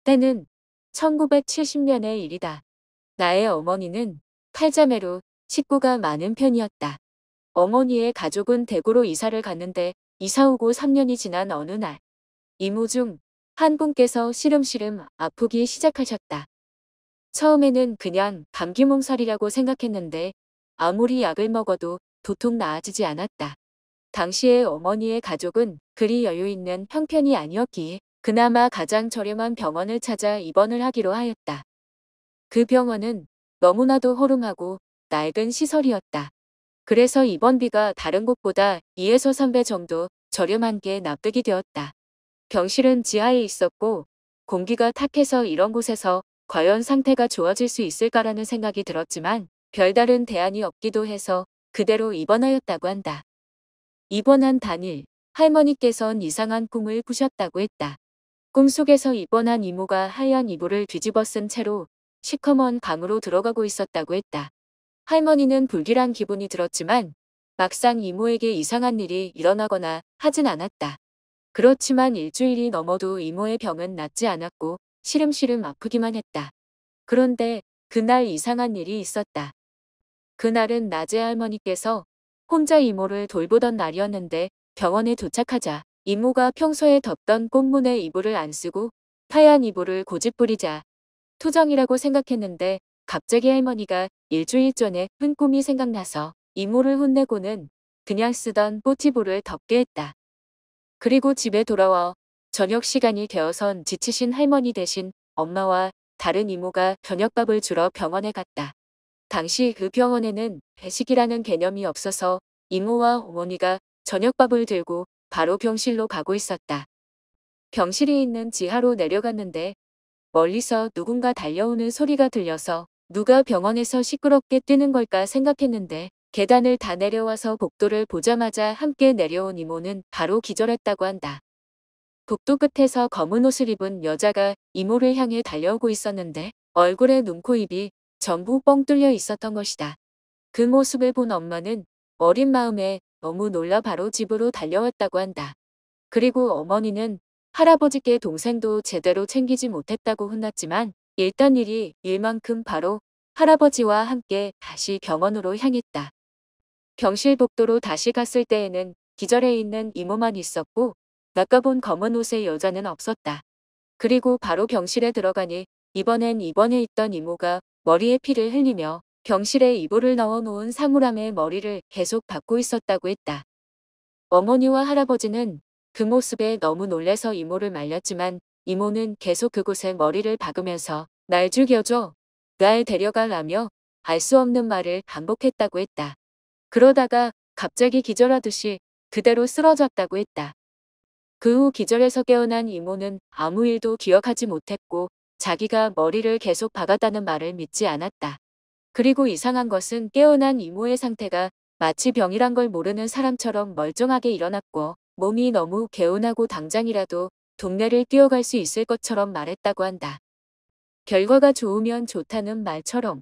때는 1970년의 일이다. 나의 어머니는 8자매로 식구가 많은 편이었다. 어머니의 가족은 대구로 이사를 갔는데 이사 오고 3년이 지난 어느 날 이모 중 한 분께서 시름시름 아프기 시작하셨다. 처음에는 그냥 감기 몸살이라고 생각했는데 아무리 약을 먹어도 도통 나아지지 않았다. 당시에 어머니의 가족은 그리 여유 있는 형편이 아니었기에 그나마 가장 저렴한 병원을 찾아 입원을 하기로 하였다. 그 병원은 너무나도 허름하고 낡은 시설이었다. 그래서 입원비가 다른 곳보다 2에서 3배 정도 저렴한 게 납득이 되었다. 병실은 지하에 있었고 공기가 탁해서 이런 곳에서 과연 상태가 좋아질 수 있을까라는 생각이 들었지만 별다른 대안이 없기도 해서 그대로 입원하였다고 한다. 입원한 당일 할머니께선 이상한 꿈을 꾸셨다고 했다. 꿈속에서 입원한 이모가 하얀 이불을 뒤집어 쓴 채로 시커먼 방으로 들어가고 있었다고 했다. 할머니는 불길한 기분이 들었지만 막상 이모에게 이상한 일이 일어나거나 하진 않았다. 그렇지만 일주일이 넘어도 이모의 병은 낫지 않았고 시름시름 아프기만 했다. 그런데 그날 이상한 일이 있었다. 그날은 낮에 할머니께서 혼자 이모를 돌보던 날이었는데 병원에 도착하자 이모가 평소에 덮던 꽃무늬 이불을 안 쓰고 하얀 이불을 고집부리자 투정이라고 생각했는데 갑자기 할머니가 일주일 전에 한 꿈이 생각나서 이모를 혼내고는 그냥 쓰던 꽃이불을 덮게 했다. 그리고 집에 돌아와 저녁 시간이 되어선 지치신 할머니 대신 엄마와 다른 이모가 저녁밥을 주러 병원에 갔다. 당시 그 병원에는 배식이라는 개념이 없어서 이모와 어머니가 저녁밥을 들고 바로 병실로 가고 있었다. 병실이 있는 지하로 내려갔는데 멀리서 누군가 달려오는 소리가 들려서 누가 병원에서 시끄럽게 뛰는 걸까 생각했는데 계단을 다 내려와서 복도를 보자마자 함께 내려온 이모는 바로 기절했다고 한다. 복도 끝에서 검은 옷을 입은 여자가 이모를 향해 달려오고 있었는데 얼굴에 눈, 코, 입이 전부 뻥 뚫려 있었던 것이다. 그 모습을 본 엄마는 어린 마음에 너무 놀라 바로 집으로 달려왔다고 한다. 그리고 어머니는 할아버지께 동생도 제대로 챙기지 못했다고 혼났지만 일단 일이 일만큼 바로 할아버지와 함께 다시 병원으로 향했다. 병실 복도로 다시 갔을 때에는 기절해 있는 이모만 있었고 아까 본 검은 옷의 여자는 없었다. 그리고 바로 병실에 들어가니 이번엔 입원해 있던 이모가 머리에 피를 흘리며 병실에 이불을 넣어 놓은 사물함에 머리를 계속 박고 있었다고 했다. 어머니와 할아버지는 그 모습에 너무 놀래서 이모를 말렸지만 이모는 계속 그곳에 머리를 박으면서 날 죽여줘, 날 데려가라며 알 수 없는 말을 반복했다고 했다. 그러다가 갑자기 기절하듯이 그대로 쓰러졌다고 했다. 그 후 기절해서 깨어난 이모는 아무 일도 기억하지 못했고 자기가 머리를 계속 박았다는 말을 믿지 않았다. 그리고 이상한 것은 깨어난 이모의 상태가 마치 병이란 걸 모르는 사람처럼 멀쩡하게 일어났고 몸이 너무 개운하고 당장이라도 동네를 뛰어갈 수 있을 것처럼 말했다고 한다. 결과가 좋으면 좋다는 말처럼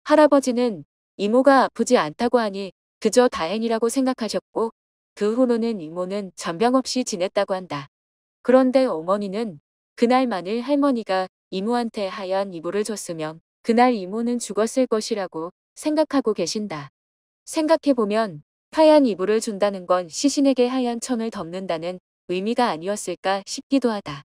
할아버지는 이모가 아프지 않다고 하니 그저 다행이라고 생각하셨고 그 후로는 이모는 전병 없이 지냈다고 한다. 그런데 어머니는 그날 만일 할머니가 이모한테 하얀 이불을 줬으면 그날 이모는 죽었을 것이라고 생각하고 계신다. 생각해보면 하얀 이불을 준다는 건 시신에게 하얀 천을 덮는다는 의미가 아니었을까 싶기도 하다.